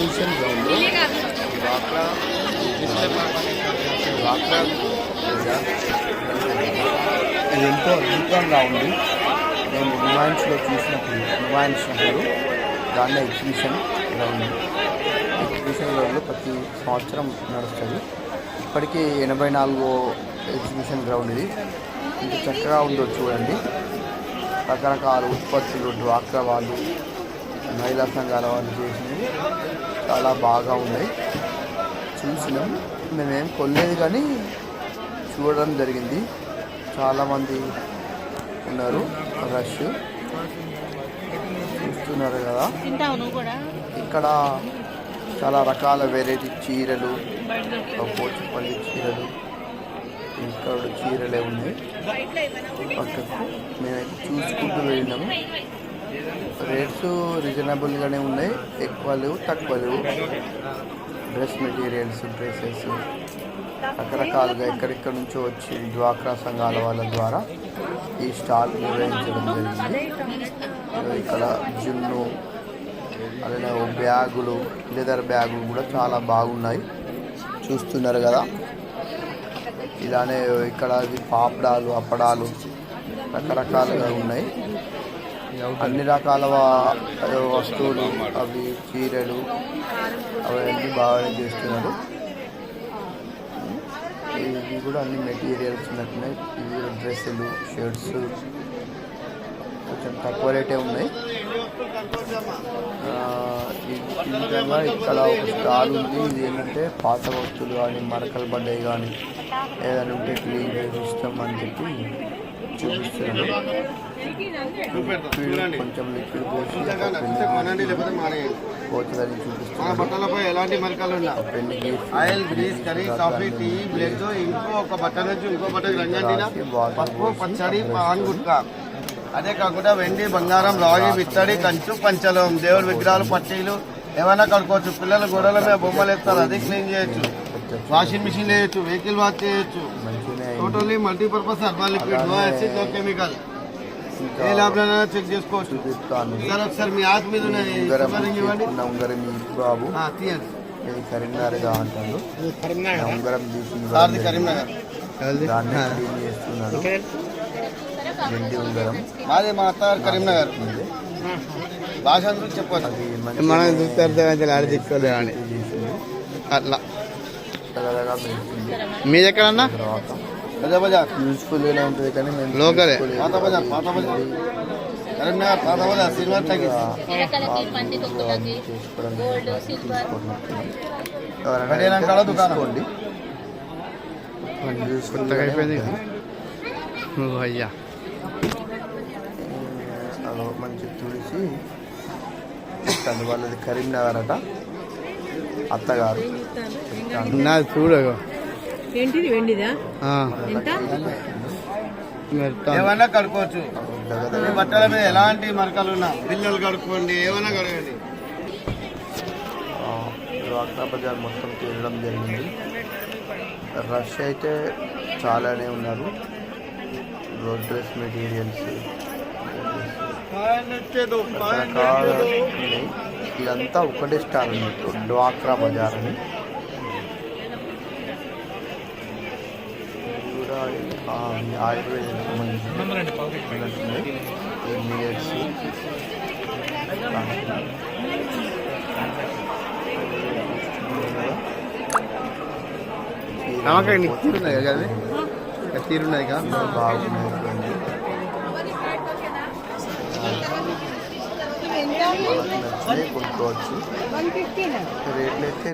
Exhibition ground ఇది ఎంతో అద్భుతంగా ఉంది. నేను రిమాండ్స్లో చూసినప్పుడు దాన్ని ఎగ్జిబిషన్ గ్రౌండ్ గ్రౌండ్లో ప్రతి సంవత్సరం నడుస్తుంది. ఇప్పటికీ 84వ ఎగ్జిబిషన్ గ్రౌండ్ ఇది. ఇంత చక్కగా ఉందో చూడండి. రకరకాల ఉత్పత్తులు డ్వాక్రా వాళ్ళు, మహిళా సంఘాల వాళ్ళు చేసినవి చాలా బాగా ఉన్నాయి. చూసినాం, మేమేం కొనలేదు కానీ చూడడం జరిగింది. చాలామంది ఉన్నారు, రష్ చూస్తున్నారు కదా. ఇక్కడ చాలా రకాల వెరైటీ చీరలు, పోచపల్లి చీరలు, ఇక్కడ చీరలే ఉన్నాయి. పక్కకు మేమైతే చూసుకుంటూ వెళ్ళినాము. రేట్స్ రీజనబుల్గానే ఉన్నాయి, ఎక్కువ లేవు తక్కువ లేవు. డ్రెస్ మెటీరియల్స్, డ్రెస్సెస్ రకరకాలుగా ఎక్కడెక్కడి నుంచో వచ్చి డ్వాక్రా సంఘాల వాళ్ళ ద్వారా ఈ స్టాల్ నిర్వహించడం జరిగింది. ఇక్కడ జున్ను, అలానే బ్యాగులు, లెదర్ బ్యాగులు కూడా చాలా బాగున్నాయి, చూస్తున్నారు కదా. ఇలానే ఇక్కడ పాపడాలు, అప్పడాలు రకరకాలుగా ఉన్నాయి. అన్ని రకాల వస్తువులు, అవి చీరలు అవన్నీ బాగానే చేస్తున్నారు. ఇవి కూడా అన్ని మెటీరియల్స్ ఉన్నట్టున్నాయి. ఇవి డ్రెస్సులు, షర్ట్స్ కొంచెం తక్కువ రేటే ఉన్నాయి. ఈ విధంగా ఇక్కడ ఒక స్టాల్ ఉంది. ఇది ఏంటంటే పాత వస్తువులు కానీ, మరకలు పడ్డాయి కానీ ఏదైనా ఉంటే క్లీన్ చేసి ఇస్తాం అని చెప్పి చూపిస్తున్నాడు. కొంచెం లిక్విడ్ పోసి పోతుందని చూపిస్తున్నాడు. ఎలాంటి మరకలు oil, grease, curry, coffee, tea, blood, ఇంకో ఒక బట్ట నుంచి ఇంకో బట్టకి రంగండిన పసుపు, పచ్చడి, పాన్ గుట్కా. అదే కాకుండా వెండి, బంగారం, రాగి, బిత్తడి, కంచు, పంచలం, దేవుడి విగ్రహాలు, పట్టీలు ఏమైనా కడుకోవచ్చు. పిల్లలు గొడవల మీద బొమ్మలు వేస్తారు, అది క్లీన్ చేయొచ్చు. వాషింగ్ మిషన్ చేయొచ్చు, వెహికల్ వాష్ చేయొచ్చు. Totally multipurpose herbal liquid, no acid, no chemical. ఏ ల్యాబ్లైనా చెక్ చేసుకోవచ్చు. సార్ ఒకసారి మీ ఆకు మీద బాబు తీయండి. కరీంనగర్ అంటాడు. ఉంగరం తీసి కరీంనగర్ చేస్తున్నాడు. వెండి ఉంగరం మాది, మా అత్త కరీంనగర్. భాష చెప్పచ్చు, మనం చూస్తే అని అట్లా. మీది ఎక్కడన్నా? యూస్ఫుల్గానే ఉంటుంది కానీ మేము లోకలే. పాత బజార్, పాత బజార్, కరీంనగర్ పాత బజార్, సిల్వర్ టాకీస్. దుకాణం అయ్యా అదో మంచి తుడిసి తను వాళ్ళది కరీంనగర్ అట. అత్తగారు చూడగా ఏంటిది, వెండిదా? ఏమన్నా కడుకోవచ్చు. బట్టల మీద ఎలాంటి మరకలు ఉన్నా బిల్లలు కడుక్కోండి, ఏమైనా కడగండి. డ్వాక్రా బజార్ మొత్తం తిరగడం జరిగింది. రష్ అయితే చాలానే ఉన్నారు. రోడ్ డ్రెస్ మెటీరియల్స్ ఇదంతా ఒకటే స్టాల్ అన్నట్టు, డ్వాక్రా బజార్ అని. కూడా ఆయుర్వేదానికి సంబంధించిన మినిట్స్ తీరున్నాయి కదా, బాగున్నాయి. కొనుక్కోవచ్చు. రేట్లు అయితే